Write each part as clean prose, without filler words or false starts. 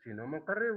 si no me carré.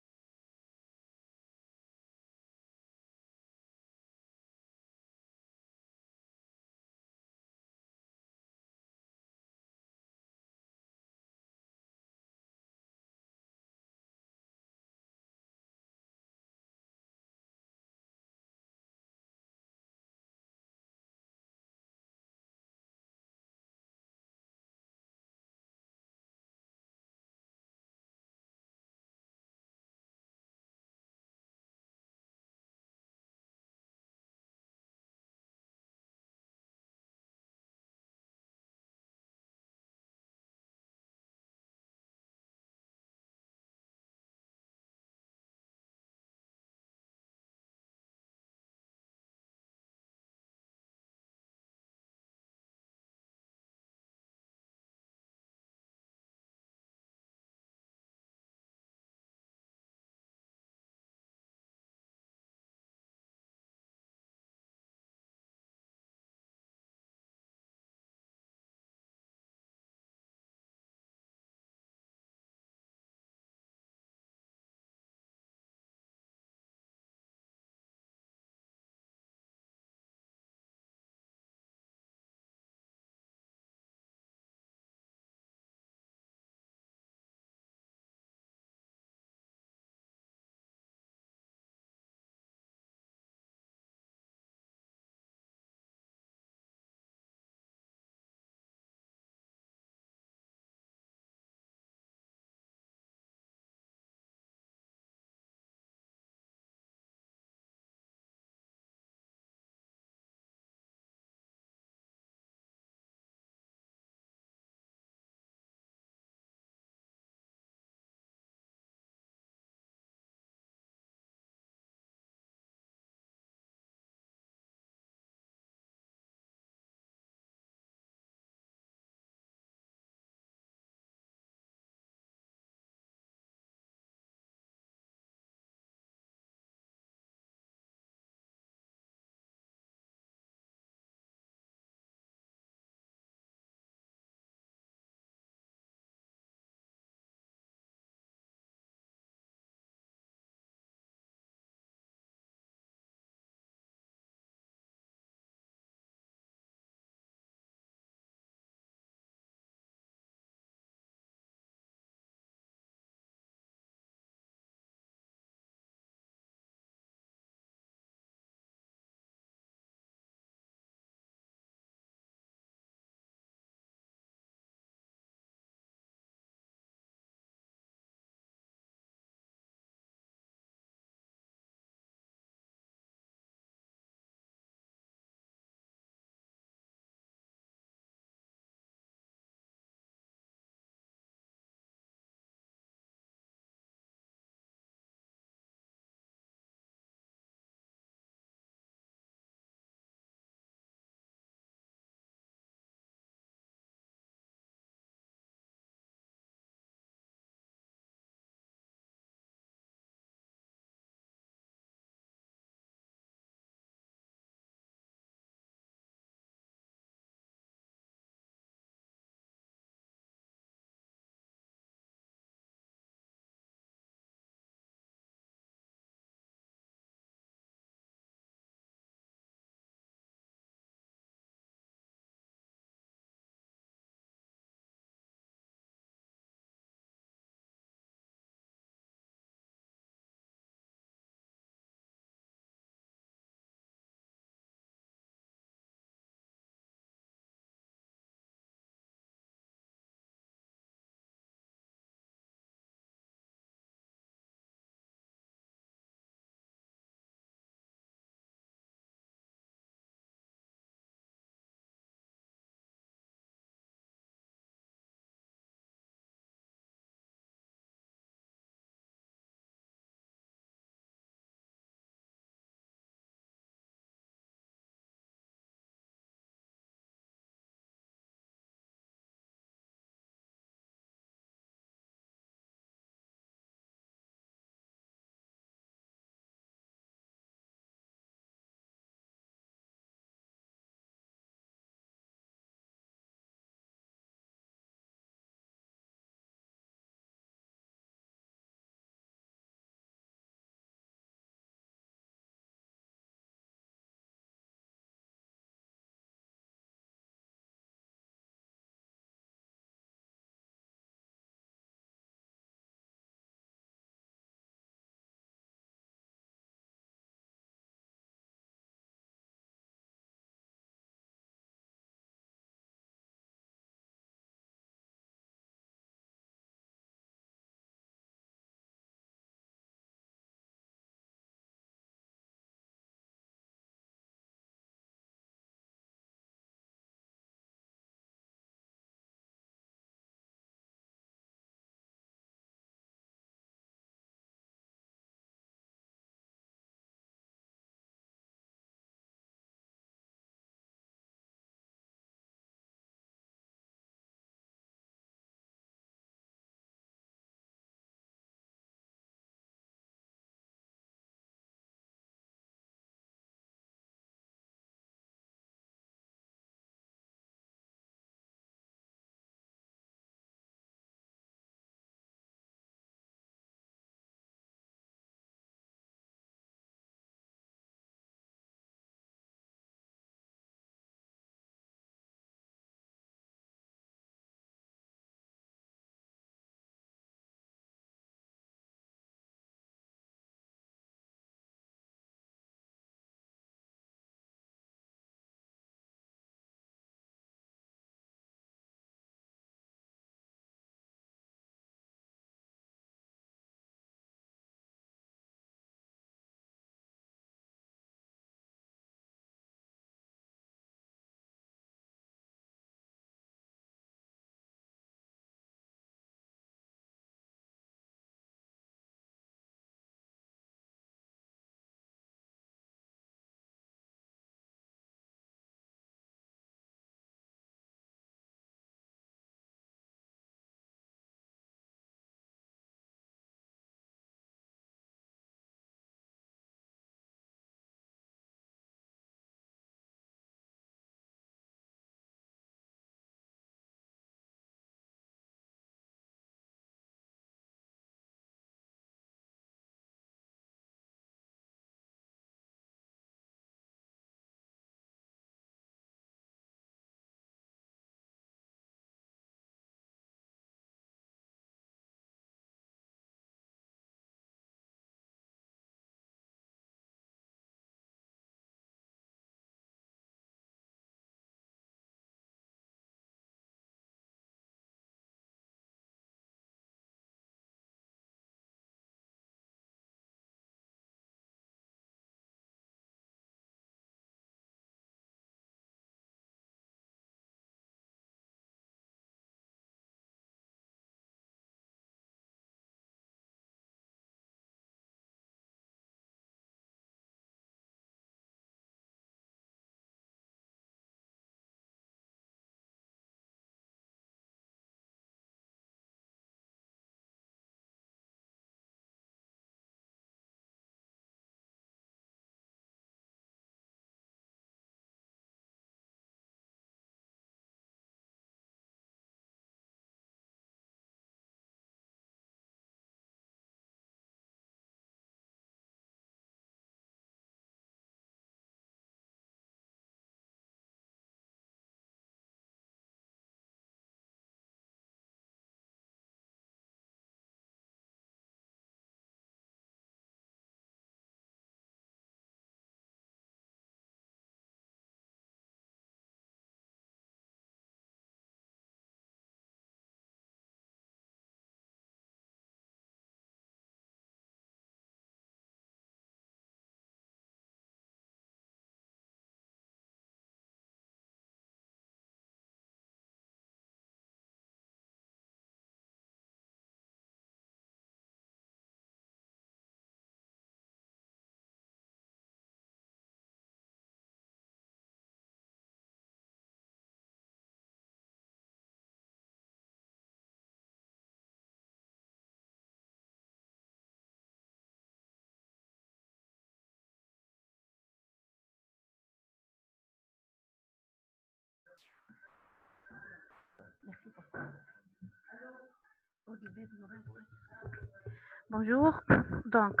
Bonjour, donc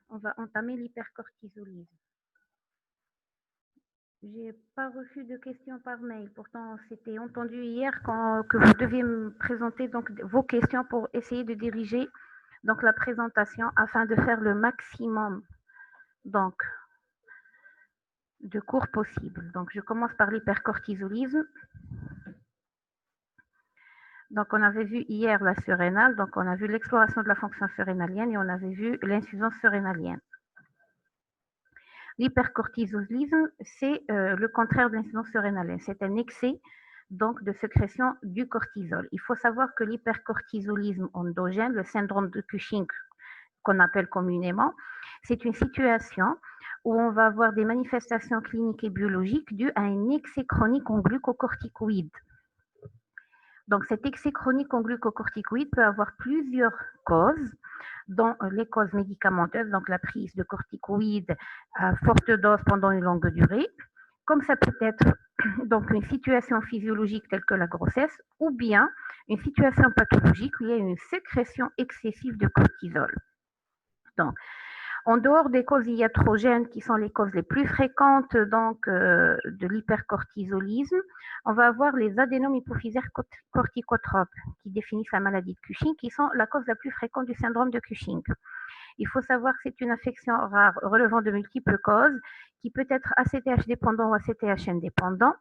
on va entamer l'hypercortisolisme. J'ai pas reçu de questions par mail, pourtant c'était entendu hier que vous deviez me présenter donc vos questions pour essayer de diriger donc la présentation afin de faire le maximum donc de cours possible. Donc je commence par l'hypercortisolisme. Donc, on avait vu hier la surrénale, donc on a vu l'exploration de la fonction surrénalienne et on avait vu l'insuffisance surrénalienne. L'hypercortisolisme, c'est le contraire de l'insuffisance surrénalienne. C'est un excès donc de sécrétion du cortisol. Il faut savoir que l'hypercortisolisme endogène, le syndrome de Cushing qu'on appelle communément, c'est une situation où on va avoir des manifestations cliniques et biologiques dues à un excès chronique en glucocorticoïdes. Donc, cet excès chronique en glucocorticoïdes peut avoir plusieurs causes, dont les causes médicamenteuses, donc la prise de corticoïdes à forte dose pendant une longue durée, comme ça peut être donc une situation physiologique telle que la grossesse, ou bien une situation pathologique où il y a une sécrétion excessive de cortisol. Donc, en dehors des causes iatrogènes, qui sont les causes les plus fréquentes donc, de l'hypercortisolisme, on va avoir les adénomes hypophysaires corticotropes, qui définissent la maladie de Cushing, qui sont la cause la plus fréquente du syndrome de Cushing. Il faut savoir que c'est une affection rare relevant de multiples causes, qui peut être ACTH dépendant ou ACTH indépendant,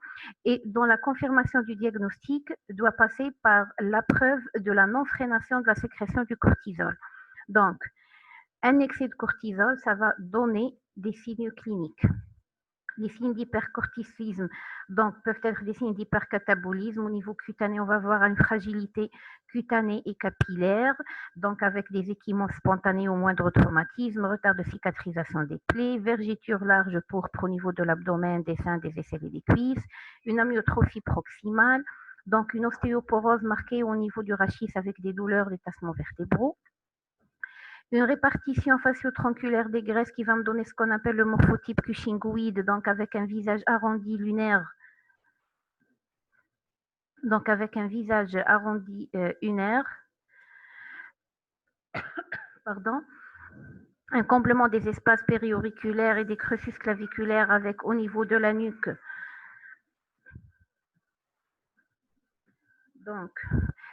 et dont la confirmation du diagnostic doit passer par la preuve de la non-frénation de la sécrétion du cortisol. Donc, un excès de cortisol, ça va donner des signes cliniques. Les signes d'hypercorticisme donc, peuvent être des signes d'hypercatabolisme. Au niveau cutané, on va avoir une fragilité cutanée et capillaire, donc avec des échymoses spontanées au moindre traumatisme, retard de cicatrisation des plaies, vergeture large pourpre au niveau de l'abdomen, des seins, des aisselles et des cuisses, une amyotrophie proximale, donc une ostéoporose marquée au niveau du rachis avec des douleurs des tassements vertébraux. Une répartition facio-tronculaire des graisses qui va me donner ce qu'on appelle le morphotype cushingoïde, donc avec un visage arrondi lunaire. Donc avec un visage arrondi unaire. Pardon. Un comblement des espaces périauriculaires et des creusus claviculaires avec au niveau de la nuque. Donc,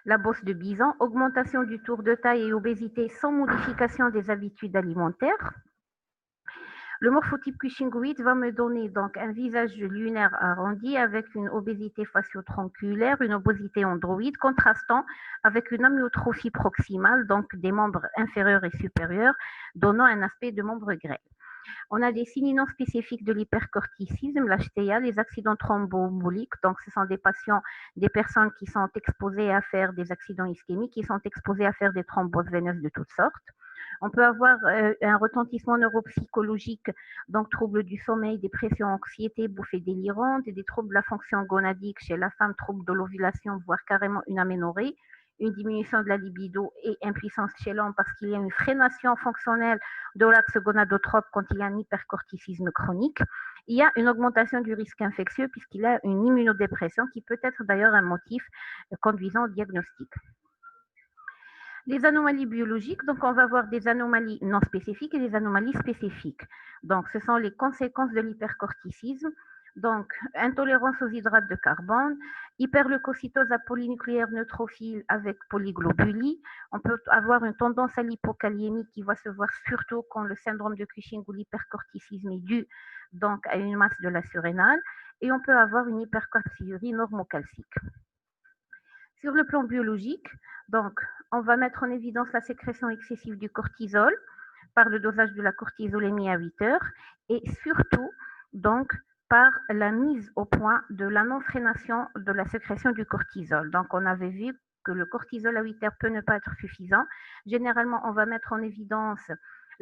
la bosse de bison, augmentation du tour de taille et obésité sans modification des habitudes alimentaires. Le morphotype cushingoïde va me donner donc un visage lunaire arrondi avec une obésité facio-tronculaire, une obésité androïde, contrastant avec une amyotrophie proximale, donc des membres inférieurs et supérieurs, donnant un aspect de membre grêle. On a des signes non spécifiques de l'hypercorticisme, l'HTA, les accidents thromboemboliques. Donc, ce sont des patients, des personnes qui sont exposées à faire des accidents ischémiques, qui sont exposées à faire des thromboses veineuses de toutes sortes. On peut avoir un retentissement neuropsychologique, donc troubles du sommeil, dépression, anxiété, bouffées délirantes, des troubles de la fonction gonadique chez la femme, troubles de l'ovulation, voire carrément une aménorrhée, une diminution de la libido et impuissance chez l'homme parce qu'il y a une frénation fonctionnelle de l'axe gonadotrope quand il y a un hypercorticisme chronique. Il y a une augmentation du risque infectieux puisqu'il y a une immunodépression qui peut être d'ailleurs un motif conduisant au diagnostic. Les anomalies biologiques, donc on va avoir des anomalies non spécifiques et des anomalies spécifiques. Donc ce sont les conséquences de l'hypercorticisme. Donc, intolérance aux hydrates de carbone, hyperleucocytose à polynucléaire neutrophile avec polyglobulie. On peut avoir une tendance à l'hypokaliémie qui va se voir surtout quand le syndrome de Cushing ou l'hypercorticisme est dû donc à une masse de la surrénale. Et on peut avoir une hypercortisurie normocalcique. Sur le plan biologique, donc, on va mettre en évidence la sécrétion excessive du cortisol par le dosage de la cortisolémie à 8 heures et surtout, donc, par la mise au point de la non-frénation de la sécrétion du cortisol. Donc, on avait vu que le cortisol à 8 heures peut ne pas être suffisant. Généralement, on va mettre en évidence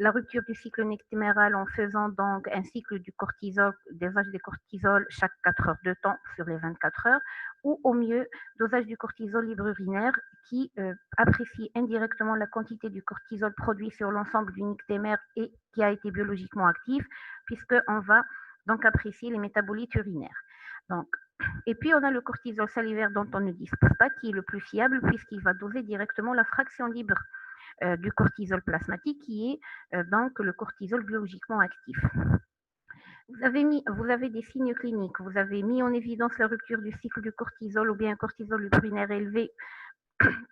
la rupture du cycle nectéméral en faisant donc un cycle du cortisol, dosage des cortisol chaque 4 heures de temps sur les 24 heures, ou au mieux, dosage du cortisol libre urinaire qui apprécie indirectement la quantité du cortisol produit sur l'ensemble du nictémère et qui a été biologiquement actif, puisqu'on va donc apprécier les métabolites urinaires. Donc, Et puis, on a le cortisol salivaire dont on ne dispose pas, qui est le plus fiable puisqu'il va doser directement la fraction libre du cortisol plasmatique, qui est donc le cortisol biologiquement actif. Vous avez des signes cliniques, vous avez mis en évidence la rupture du cycle du cortisol ou bien un cortisol urinaire élevé,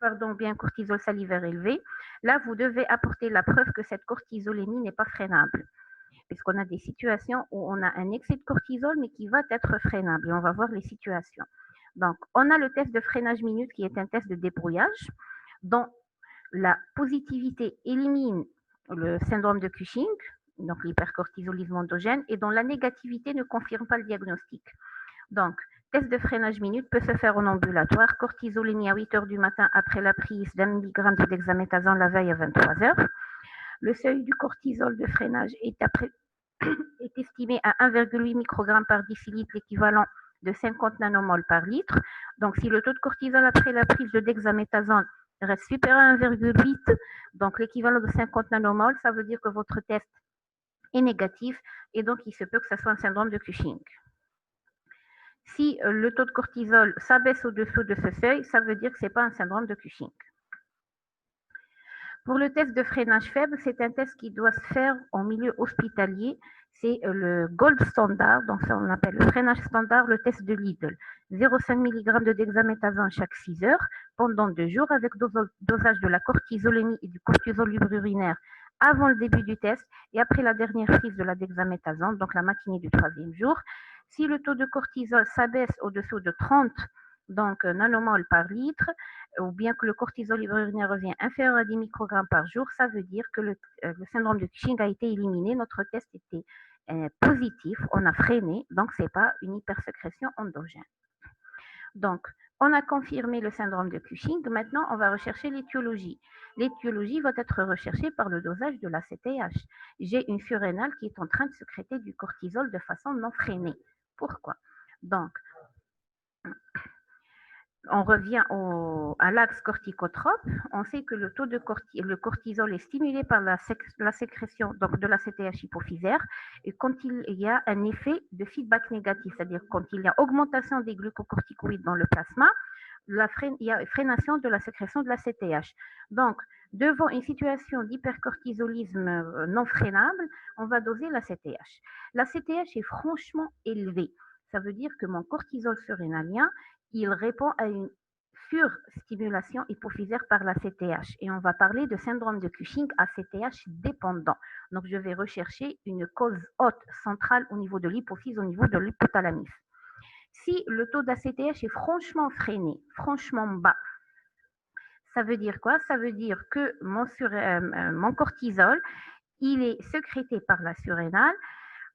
pardon, bien un cortisol salivaire élevé. Là, vous devez apporter la preuve que cette cortisolémie n'est pas freinable, puisqu'on a des situations où on a un excès de cortisol, mais qui va être freinable, et on va voir les situations. Donc, on a le test de freinage minute, qui est un test de débrouillage, dont la positivité élimine le syndrome de Cushing, donc l'hypercortisolisme endogène, et dont la négativité ne confirme pas le diagnostic. Donc, test de freinage minute peut se faire en ambulatoire, cortisolémie à 8 heures du matin après la prise d'un milligramme de dexaméthasone la veille à 23 heures. Le seuil du cortisol de freinage est estimé à 1,8 microgrammes par décilitre, l'équivalent de 50 nanomoles par litre. Donc, si le taux de cortisol après la prise de dexaméthasone reste supérieur à 1,8, donc l'équivalent de 50 nanomoles, ça veut dire que votre test est négatif et donc il se peut que ce soit un syndrome de Cushing. Si le taux de cortisol s'abaisse au-dessous de ce seuil, ça veut dire que ce n'est pas un syndrome de Cushing. Pour le test de freinage faible, c'est un test qui doit se faire en milieu hospitalier. C'est le gold standard, donc ça on appelle le freinage standard, le test de Lidl. 0,5 mg de dexaméthasone chaque 6 heures pendant 2 jours avec dosage de la cortisolémie et du cortisol libre urinaire avant le début du test et après la dernière prise de la dexaméthasone, donc la matinée du 3e jour. Si le taux de cortisol s'abaisse au-dessous de 30 donc nanomoles par litre, ou bien que le cortisol libre urinaire revient inférieur à 10 microgrammes par jour, ça veut dire que le syndrome de Cushing a été éliminé. Notre test était positif, on a freiné, donc ce n'est pas une hypersécrétion endogène. Donc, on a confirmé le syndrome de Cushing. Maintenant, on va rechercher l'étiologie. L'étiologie va être recherchée par le dosage de l'ACTH. J'ai une surrénale qui est en train de sécréter du cortisol de façon non freinée. Pourquoi? Donc, on revient à l'axe corticotrope. On sait que le taux de le cortisol est stimulé par la sécrétion donc de l'ACTH hypophysaire et quand il y a un effet de feedback négatif, c'est-à-dire quand il y a augmentation des glucocorticoïdes dans le plasma, il y a freination de la sécrétion de l'ACTH. Donc, devant une situation d'hypercortisolisme non freinable, on va doser l'ACTH. L'ACTH est franchement élevé. Ça veut dire que mon cortisol surrénalien, il répond à une surstimulation hypophysaire par l'ACTH. Et on va parler de syndrome de Cushing ACTH dépendant. Donc, je vais rechercher une cause haute centrale au niveau de l'hypophyse, au niveau de l'hypothalamus. Si le taux d'ACTH est franchement freiné, franchement bas, ça veut dire quoi? Ça veut dire que mon cortisol, il est sécrété par la surrénale,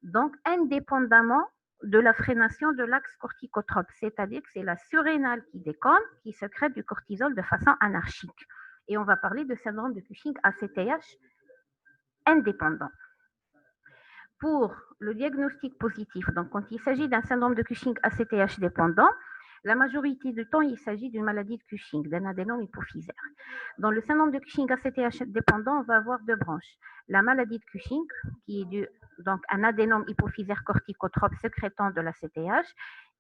donc indépendamment de la freination de l'axe corticotrope, c'est-à-dire que c'est la surrénale qui déconne, qui sécrète du cortisol de façon anarchique. Et on va parler de syndrome de Cushing ACTH indépendant. Pour le diagnostic positif, donc quand il s'agit d'un syndrome de Cushing ACTH dépendant, la majorité du temps, il s'agit d'une maladie de Cushing, d'un adénome hypophysaire. Dans le syndrome de Cushing ACTH dépendant, on va avoir deux branches. La maladie de Cushing, qui est donc un adénome hypophysaire corticotrope sécrétant de l'ACTH,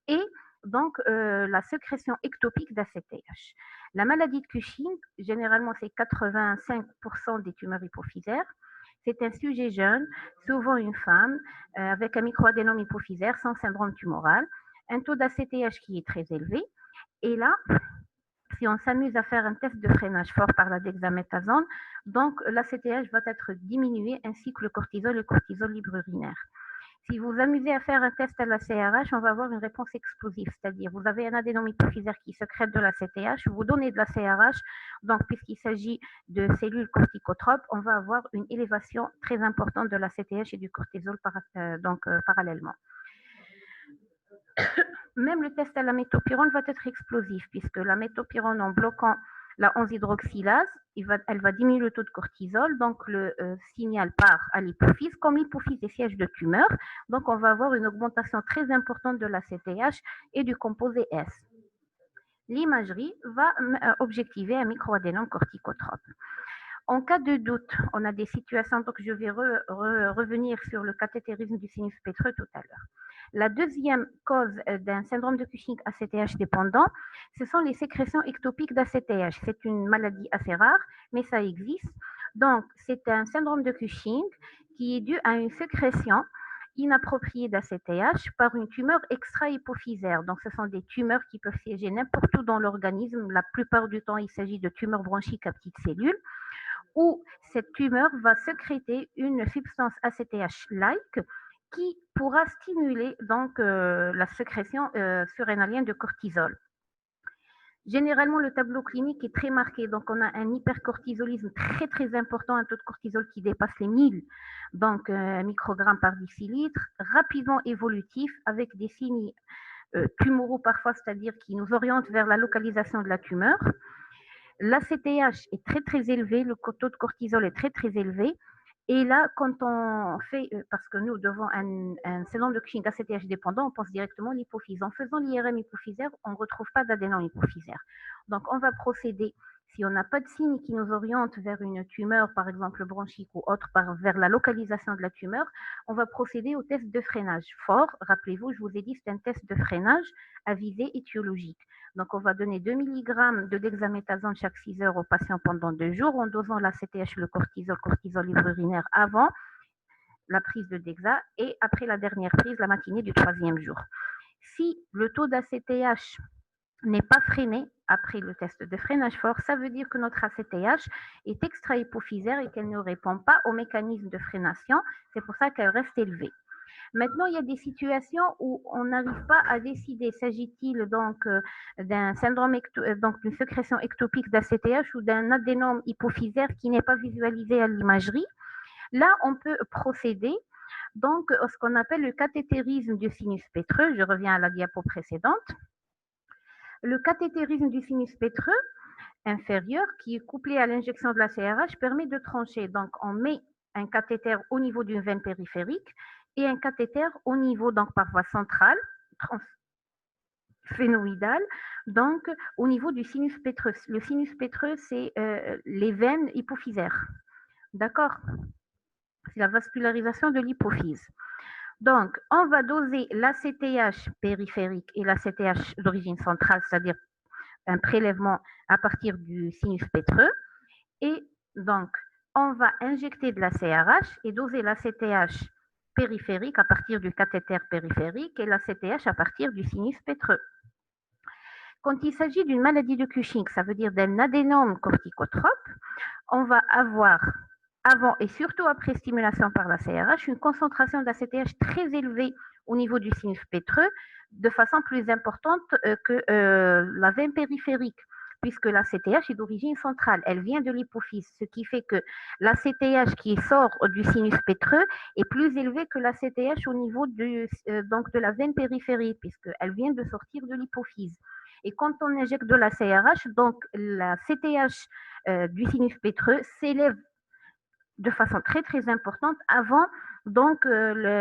et donc la sécrétion ectopique d'ACTH. La maladie de Cushing, généralement, c'est 85% des tumeurs hypophysaires. C'est un sujet jeune, souvent une femme, avec un microadénome hypophysaire sans syndrome tumoral, un taux d'ACTH qui est très élevé. Et là, si on s'amuse à faire un test de freinage fort par la dexaméthasone, donc l'ACTH va être diminué ainsi que le cortisol et le cortisol libre urinaire. Si vous vous amusez à faire un test à la CRH, on va avoir une réponse explosive, c'est-à-dire vous avez un adénome hypophysaire qui sécrète de la CTH, vous donnez de la CRH, donc puisqu'il s'agit de cellules corticotropes, on va avoir une élévation très importante de la CTH et du cortisol parallèlement. Même le test à la métopyrone va être explosif, puisque la métopyrone, en bloquant la 11-hydroxylase, elle va diminuer le taux de cortisol, donc le signal part à l'hypophyse. Comme l'hypophyse est siège de tumeur, donc on va avoir une augmentation très importante de la CTH et du composé S. L'imagerie va objectiver un microadénome corticotrope. En cas de doute, on a des situations, donc je vais revenir sur le cathétérisme du sinus pétreux tout à l'heure. La deuxième cause d'un syndrome de Cushing ACTH dépendant, ce sont les sécrétions ectopiques d'ACTH. C'est une maladie assez rare, mais ça existe. Donc, c'est un syndrome de Cushing qui est dû à une sécrétion inappropriée d'ACTH par une tumeur extra-hypophysaire. Donc, ce sont des tumeurs qui peuvent siéger n'importe où dans l'organisme. La plupart du temps, il s'agit de tumeurs bronchiques à petites cellules, où cette tumeur va sécréter une substance ACTH-like qui pourra stimuler donc la sécrétion surrénalienne de cortisol. Généralement, le tableau clinique est très marqué. Donc, on a un hypercortisolisme très, très important, un taux de cortisol qui dépasse les 1000 donc, microgrammes par décilitre, rapidement évolutif, avec des signes tumoraux parfois, c'est-à-dire qui nous orientent vers la localisation de la tumeur. L'ACTH est très, très élevé, le taux de cortisol est très, très élevé. Et là, quand on fait, parce que nous, devant un syndrome de Cushing ACTH dépendant, on pense directement à l'hypophyse. En faisant l'IRM hypophysaire, on ne retrouve pas d'adénome hypophysaire. Donc, on va procéder, si on n'a pas de signe qui nous oriente vers une tumeur, par exemple bronchique ou autre, vers la localisation de la tumeur, on va procéder au test de freinage fort. Rappelez-vous, je vous ai dit, c'est un test de freinage à visée étiologique. Donc, on va donner 2 mg de dexaméthasone chaque 6 heures aux patients pendant 2 jours en dosant l'ACTH, le cortisol livre urinaire avant la prise de dexa et après la dernière prise, la matinée du 3e jour. Si le taux d'ACTH n'est pas freiné après le test de freinage fort, ça veut dire que notre ACTH est extra-hypophysaire et qu'elle ne répond pas au mécanisme de freination. C'est pour ça qu'elle reste élevée. Maintenant, il y a des situations où on n'arrive pas à décider, s'agit-il donc d'un syndrome, donc d'une sécrétion ectopique d'ACTH ou d'un adénome hypophysaire qui n'est pas visualisé à l'imagerie. Là, on peut procéder donc à ce qu'on appelle le cathétérisme du sinus pétreux. Je reviens à la diapo précédente. Le cathétérisme du sinus pétreux inférieur, qui est couplé à l'injection de la CRH, permet de trancher. Donc, on met un cathéter au niveau d'une veine périphérique et un cathéter au niveau, donc par voie centrale, phénoïdale, donc au niveau du sinus pétreux. Le sinus pétreux, c'est les veines hypophysaires. D'accord? C'est la vascularisation de l'hypophyse. Donc, on va doser l'ACTH périphérique et l'ACTH d'origine centrale, c'est-à-dire un prélèvement à partir du sinus pétreux. Et donc, on va injecter de la CRH et doser l'ACTH périphérique à partir du cathéter périphérique et l'ACTH à partir du sinus pétreux. Quand il s'agit d'une maladie de Cushing, ça veut dire d'un adénome corticotrope, on va avoir, avant et surtout après stimulation par la CRH, une concentration d'ACTH très élevée au niveau du sinus pétreux, de façon plus importante que la veine périphérique, puisque la CTH est d'origine centrale, elle vient de l'hypophyse, ce qui fait que la CTH qui sort du sinus pétreux est plus élevée que la CTH au niveau donc de la veine périphérique, puisqu'elle vient de sortir de l'hypophyse. Et quand on injecte de la CRH, donc la CTH du sinus pétreux s'élève de façon très très importante avant donc le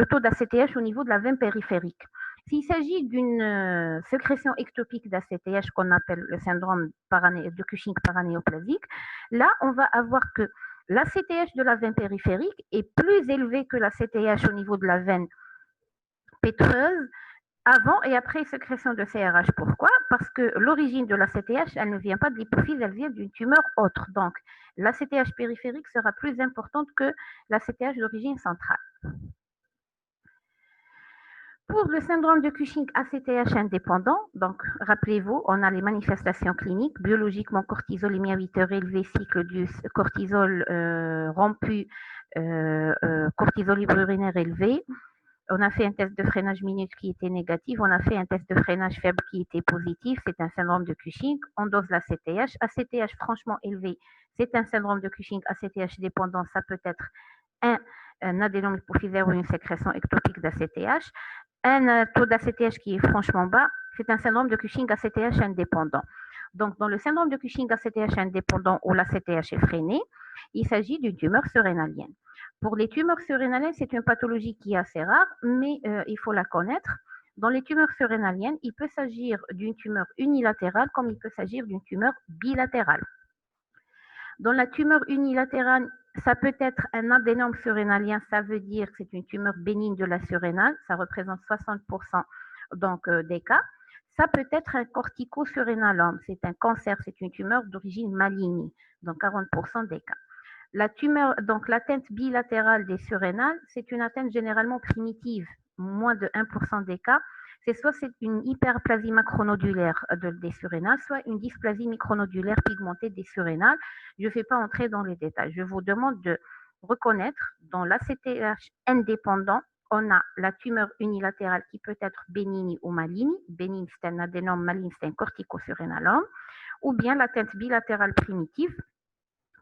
taux d'ACTH au niveau de la veine périphérique. S'il s'agit d'une sécrétion ectopique d'ACTH qu'on appelle le syndrome de Cushing paranéoplasique, là on va avoir que l'ACTH de la veine périphérique est plus élevé que l'ACTH au niveau de la veine pétreuse avant et après sécrétion de CRH. Pourquoi? Parce que l'origine de la CTH, elle ne vient pas de l'hypophyse, elle vient d'une tumeur autre. Donc, la CTH périphérique sera plus importante que la CTH d'origine centrale. Pour le syndrome de Cushing ACTH indépendant, donc rappelez-vous, on a les manifestations cliniques, biologiquement cortisolémie à 8 heures élevée, cycle du cortisol rompu, cortisol libre urinaire élevé. On a fait un test de freinage minute qui était négatif, on a fait un test de freinage faible qui était positif, c'est un syndrome de Cushing, on dose la CTH. ACTH franchement élevé, c'est un syndrome de Cushing. ACTH dépendant, ça peut être un adénome hypophysaire ou une sécrétion ectopique d'ACTH. Un taux d'ACTH qui est franchement bas, c'est un syndrome de Cushing ACTH indépendant. Donc, dans le syndrome de Cushing ACTH indépendant où l'ACTH est freiné, il s'agit d'une tumeur surrénalienne. Pour les tumeurs surrénaliennes, c'est une pathologie qui est assez rare, mais il faut la connaître. Dans les tumeurs surrénaliennes, il peut s'agir d'une tumeur unilatérale comme il peut s'agir d'une tumeur bilatérale. Dans la tumeur unilatérale, Ça peut être un adénome surrénalien, ça veut dire que c'est une tumeur bénigne de la surrénale, ça représente 60% donc, des cas. Ça peut être un corticosurrénalome, c'est un cancer, c'est une tumeur d'origine maligne, dans 40% des cas. La tumeur, donc l'atteinte bilatérale des surrénales, c'est une atteinte généralement primitive, moins de 1% des cas. C'est une hyperplasie macronodulaire des surrénales, soit une dysplasie micronodulaire pigmentée des surrénales. Je ne vais pas entrer dans les détails. Je vous demande de reconnaître dans l'ACTH indépendant, on a la tumeur unilatérale qui peut être bénigne ou maligne. Bénigne, c'est un adénome, maligne, c'est un corticosurrénalome. Ou bien l'atteinte bilatérale primitive,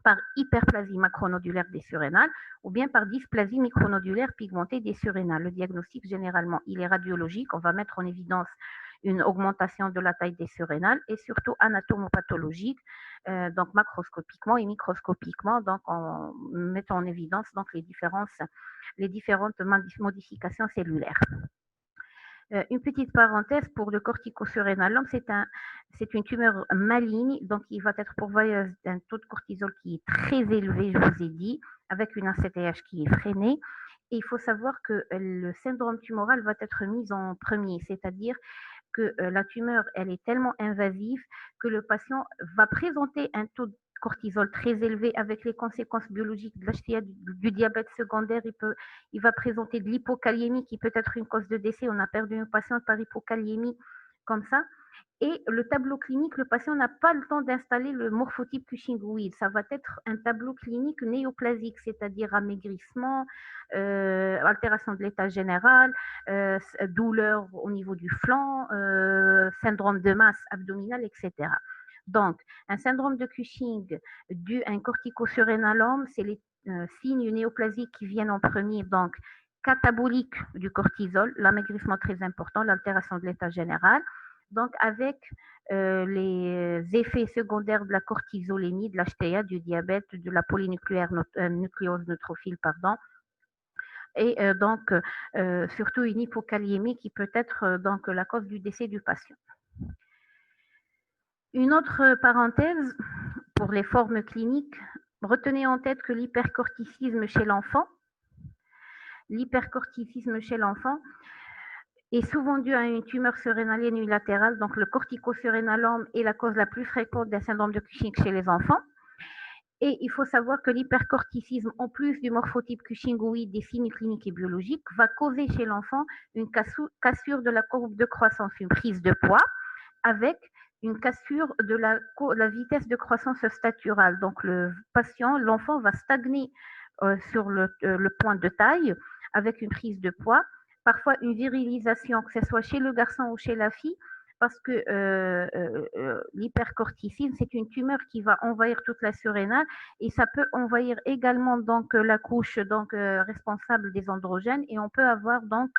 par hyperplasie macronodulaire des surrénales ou bien par dysplasie micronodulaire pigmentée des surrénales. Le diagnostic, généralement, il est radiologique. On va mettre en évidence une augmentation de la taille des surrénales et surtout anatomopathologique, donc macroscopiquement et microscopiquement, donc en mettant en évidence donc les différentes modifications cellulaires. Une petite parenthèse pour le corticosurrénalome, c'est une tumeur maligne, donc il va être pourvoyeuse d'un taux de cortisol qui est très élevé, je vous ai dit, avec une ACTH qui est freinée. Et il faut savoir que le syndrome tumoral va être mis en premier, c'est-à-dire que la tumeur, elle est tellement invasive que le patient va présenter un taux de cortisol très élevé avec les conséquences biologiques de l'HTA, du diabète secondaire. Il va présenter de l'hypokaliémie qui peut être une cause de décès. On a perdu une patiente par hypokaliémie comme ça. Et le tableau clinique, le patient n'a pas le temps d'installer le morphotype Cushing-Wyeth. Ça va être un tableau clinique néoplasique, c'est-à-dire amaigrissement, altération de l'état général, douleur au niveau du flanc, syndrome de masse abdominale, etc. Donc, un syndrome de Cushing dû à un corticosurrénalome, c'est les signes néoplasiques qui viennent en premier, donc catabolique du cortisol, l'amaigrissement très important, l'altération de l'état général, donc avec les effets secondaires de la cortisolémie, de l'HTA, du diabète, de la polynucléose neutrophile, pardon, et donc surtout une hypokaliémie qui peut être donc la cause du décès du patient. Une autre parenthèse pour les formes cliniques, retenez en tête que l'hypercorticisme chez l'enfant est souvent dû à une tumeur surrénalienne unilatérale, donc le corticosurrénalome est la cause la plus fréquente d'un syndrome de Cushing chez les enfants. Et il faut savoir que l'hypercorticisme, en plus du morphotype Cushing-Wyeth, des signes cliniques et biologiques, va causer chez l'enfant une cassure de la courbe de croissance, une prise de poids, avec une cassure de la vitesse de croissance staturale. Donc l'enfant va stagner sur le point de taille avec une prise de poids, parfois une virilisation, que ce soit chez le garçon ou chez la fille, parce que l'hypercorticisme, c'est une tumeur qui va envahir toute la surrénale et ça peut envahir également donc la couche donc responsable des androgènes et on peut avoir donc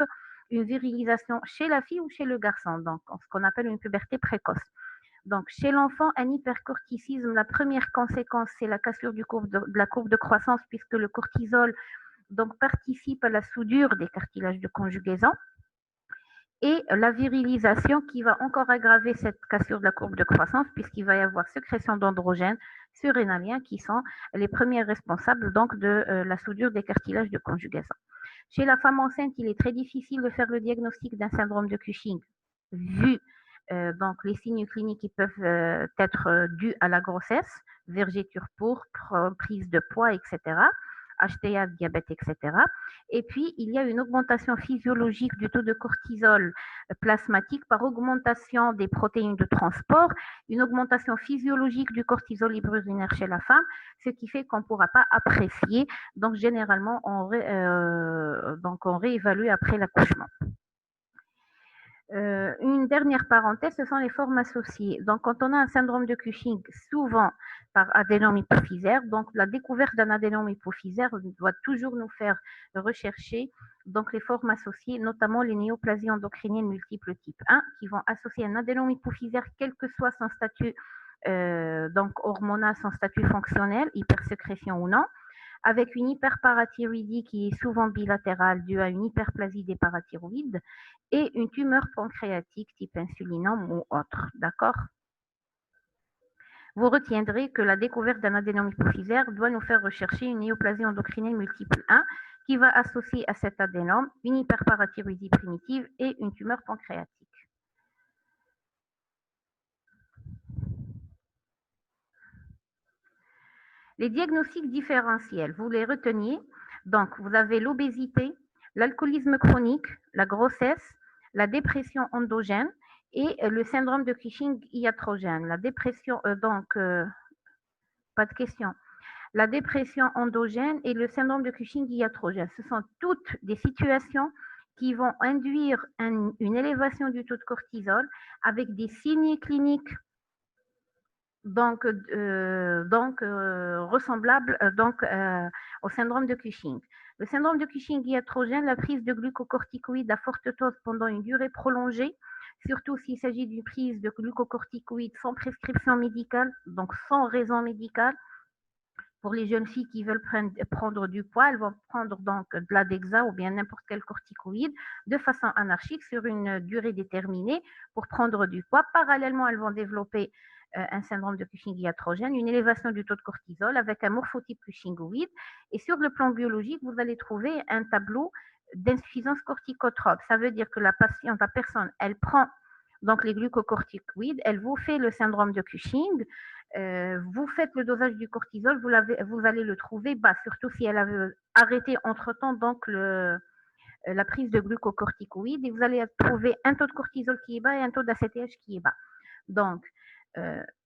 une virilisation chez la fille ou chez le garçon, donc ce qu'on appelle une puberté précoce. Donc, chez l'enfant, un hypercorticisme, la première conséquence, c'est la cassure de la courbe de croissance, puisque le cortisol donc, participe à la soudure des cartilages de conjugaison. Et la virilisation qui va encore aggraver cette cassure de la courbe de croissance, puisqu'il va y avoir sécrétion d'androgènes surrénaliens qui sont les premiers responsables donc de la soudure des cartilages de conjugaison. Chez la femme enceinte, il est très difficile de faire le diagnostic d'un syndrome de Cushing, vu donc les signes cliniques qui peuvent être dus à la grossesse, vergeture pourpre, prise de poids, etc., HTA, diabète, etc. Et puis, il y a une augmentation physiologique du taux de cortisol plasmatique par augmentation des protéines de transport, une augmentation physiologique du cortisol libre urinaire chez la femme, ce qui fait qu'on ne pourra pas apprécier. Donc, généralement, on réévalue après l'accouchement. Une dernière parenthèse, ce sont les formes associées. Donc, quand on a un syndrome de Cushing, souvent par adénome hypophysaire, donc la découverte d'un adénome hypophysaire doit toujours nous faire rechercher donc les formes associées, notamment les néoplasies endocriniennes multiples type 1, qui vont associer un adénome hypophysaire, quel que soit son statut donc hormonal, son statut fonctionnel, hypersécrétion ou non, avec une hyperparathyroïdie qui est souvent bilatérale due à une hyperplasie des parathyroïdes et une tumeur pancréatique type insulinome ou autre. D'accord? Vous retiendrez que la découverte d'un adénome hypophysaire doit nous faire rechercher une néoplasie endocrinée multiple 1 qui va associer à cet adénome une hyperparathyroïdie primitive et une tumeur pancréatique. Les diagnostics différentiels, vous les reteniez. Donc, vous avez l'obésité, l'alcoolisme chronique, la grossesse, la dépression endogène et le syndrome de Cushing iatrogène. La dépression, pas de question. La dépression endogène et le syndrome de Cushing iatrogène, ce sont toutes des situations qui vont induire une élévation du taux de cortisol avec des signes cliniques ressemblable au syndrome de Cushing. Le syndrome de Cushing iatrogène, la prise de glucocorticoïdes à forte dose pendant une durée prolongée, surtout s'il s'agit d'une prise de glucocorticoïdes sans prescription médicale, donc sans raison médicale. Pour les jeunes filles qui veulent prendre du poids, elles vont prendre donc de l'Adexa ou bien n'importe quel corticoïde de façon anarchique sur une durée déterminée pour prendre du poids. Parallèlement, elles vont développer un syndrome de Cushing iatrogène, une élévation du taux de cortisol avec un morphotype cushingoïde. Et sur le plan biologique, vous allez trouver un tableau d'insuffisance corticotrope. Ça veut dire que la personne, elle prend donc les glucocorticoïdes, elle vous fait le syndrome de Cushing. Vous faites le dosage du cortisol, vous allez le trouver bas, surtout si elle avait arrêté entre-temps donc la prise de glucocorticoïdes, et vous allez trouver un taux de cortisol qui est bas et un taux d'ACTH qui est bas. Donc,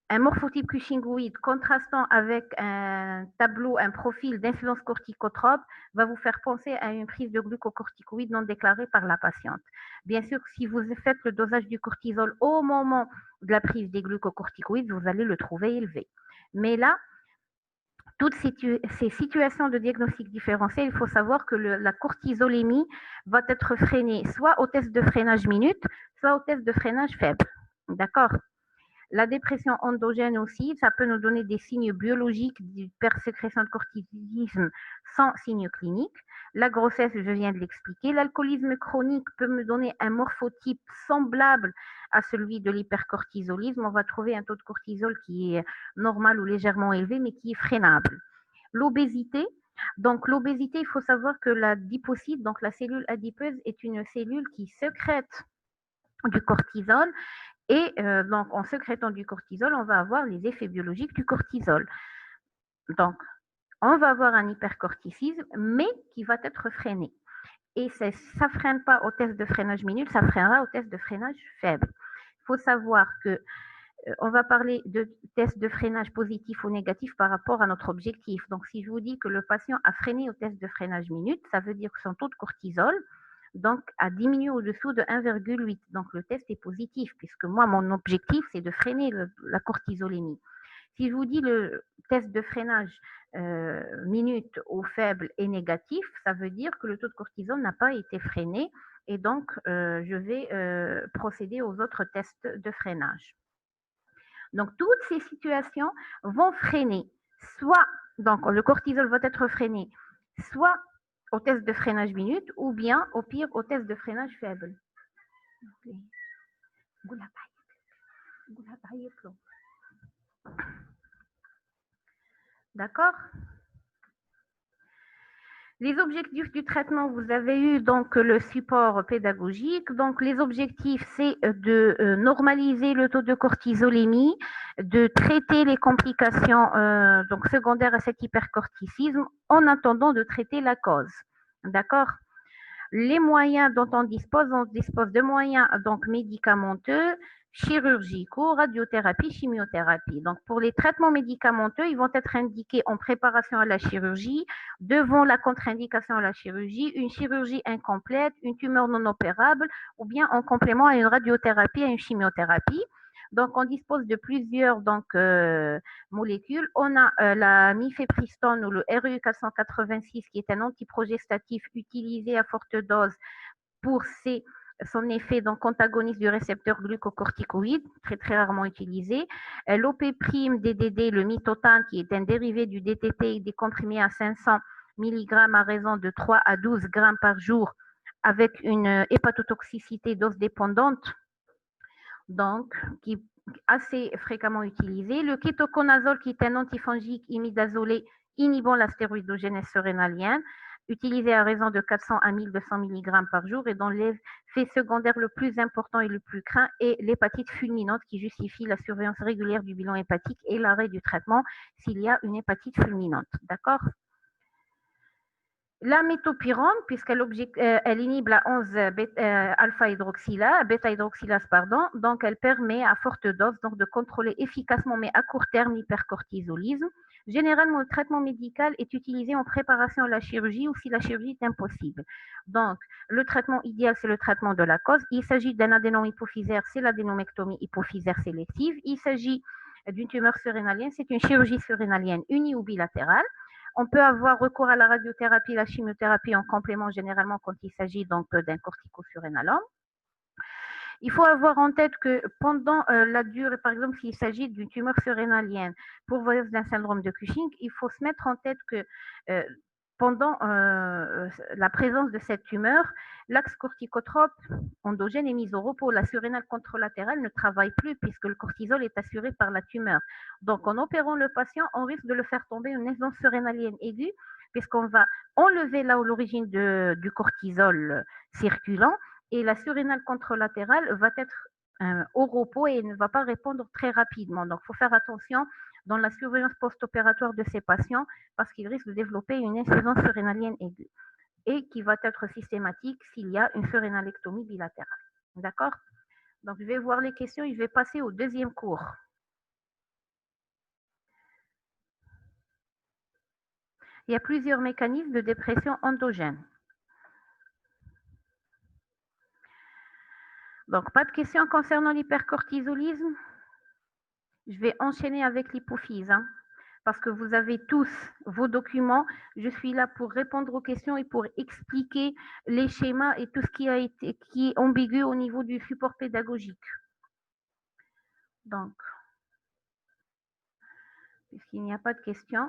un morphotype cushingoïde contrastant avec un tableau, un profil d'influence corticotrope va vous faire penser à une prise de glucocorticoïde non déclarée par la patiente. Bien sûr, si vous faites le dosage du cortisol au moment de la prise des glucocorticoïdes, vous allez le trouver élevé. Mais là, toutes ces situations de diagnostic différentiel, il faut savoir que la cortisolémie va être freinée soit au test de freinage minute, soit au test de freinage faible. D'accord ? La dépression endogène aussi, ça peut nous donner des signes biologiques d'hypersécrétion de cortisolisme sans signes cliniques. La grossesse, je viens de l'expliquer. L'alcoolisme chronique peut me donner un morphotype semblable à celui de l'hypercortisolisme. On va trouver un taux de cortisol qui est normal ou légèrement élevé, mais qui est freinable. L'obésité, donc l'obésité, il faut savoir que l'adipocyte, donc la cellule adipeuse, est une cellule qui sécrète du cortisol. Et donc, en sécrétant du cortisol, on va avoir les effets biologiques du cortisol. Donc, on va avoir un hypercorticisme, mais qui va être freiné. Et ça ne freine pas au test de freinage minute, ça freinera au test de freinage faible. Il faut savoir que on va parler de test de freinage positif ou négatif par rapport à notre objectif. Donc, si je vous dis que le patient a freiné au test de freinage minute, ça veut dire que son taux de cortisol donc a diminué au-dessous de 1,8. Donc, le test est positif, puisque moi, mon objectif, c'est de freiner la cortisolémie. Si je vous dis le test de freinage minute au faible est négatif, ça veut dire que le taux de cortisol n'a pas été freiné, et donc je vais procéder aux autres tests de freinage. Donc, toutes ces situations vont freiner, soit donc le cortisol va être freiné, soit au test de freinage minute, ou bien au pire au test de freinage faible. D'accord ? Les objectifs du traitement, vous avez eu donc le support pédagogique. Donc, les objectifs, c'est de normaliser le taux de cortisolémie, de traiter les complications donc secondaires à cet hypercorticisme en attendant de traiter la cause. D'accord ? Les moyens dont on dispose de moyens donc médicamenteux, chirurgicaux, radiothérapie, chimiothérapie. Donc, pour les traitements médicamenteux, ils vont être indiqués en préparation à la chirurgie, devant la contre-indication à la chirurgie, une chirurgie incomplète, une tumeur non opérable, ou bien en complément à une radiothérapie, à une chimiothérapie. Donc, on dispose de plusieurs molécules. On a la mifepristone ou le RU486 qui est un antiprogestatif utilisé à forte dose pour son effet donc antagoniste du récepteur glucocorticoïde, très très rarement utilisé. L'OP'-DDD, le mitotane, qui est un dérivé du DTT, des comprimés à 500 mg à raison de 3 à 12 grammes par jour, avec une hépatotoxicité dose dépendante, donc qui assez fréquemment utilisé. Le kétoconazole, qui est un antifongique imidazolé inhibant la stéroïdogénèse surrénalienne, utilisé à raison de 400 à 1200 mg par jour et dont l'effet secondaire le plus important et le plus craint est l'hépatite fulminante qui justifie la surveillance régulière du bilan hépatique et l'arrêt du traitement s'il y a une hépatite fulminante. D'accord? La métopyrone, puisqu'elle elle inhibe la 11 bêta-hydroxylase, donc elle permet à forte dose donc, de contrôler efficacement, mais à court terme, l'hypercortisolisme. Généralement, le traitement médical est utilisé en préparation à la chirurgie ou si la chirurgie est impossible. Donc, le traitement idéal, c'est le traitement de la cause. Il s'agit d'un adénome hypophysaire, c'est l'adénomectomie hypophysaire sélective. Il s'agit d'une tumeur surrénalienne, c'est une chirurgie surrénalienne unie ou bilatérale. On peut avoir recours à la radiothérapie, la chimiothérapie en complément généralement quand il s'agit donc d'un corticosurrénalome. Il faut avoir en tête que pendant la durée, par exemple, s'il s'agit d'une tumeur surrénalienne pourvoyeuse d'un syndrome de Cushing, il faut se mettre en tête que pendant la présence de cette tumeur, l'axe corticotrope endogène est mis au repos. La surrénale contralatérale ne travaille plus puisque le cortisol est assuré par la tumeur. Donc, en opérant le patient, on risque de le faire tomber une insuffisance surrénalienne aiguë puisqu'on va enlever là où l'origine du cortisol circulant et la surrénale contralatérale va être au repos et ne va pas répondre très rapidement. Donc, il faut faire attention dans la surveillance post-opératoire de ces patients parce qu'ils risquent de développer une insuffisance surrénalienne aiguë et qui va être systématique s'il y a une surrénalectomie bilatérale. D'accord? Donc, je vais voir les questions et je vais passer au deuxième cours. Il y a plusieurs mécanismes de dépression endogène. Donc, pas de questions concernant l'hypercortisolisme. Je vais enchaîner avec l'hypophyse. Parce que vous avez tous vos documents. Je suis là pour répondre aux questions et pour expliquer les schémas et tout ce qui est ambigu au niveau du support pédagogique. Donc, puisqu'il n'y a pas de questions,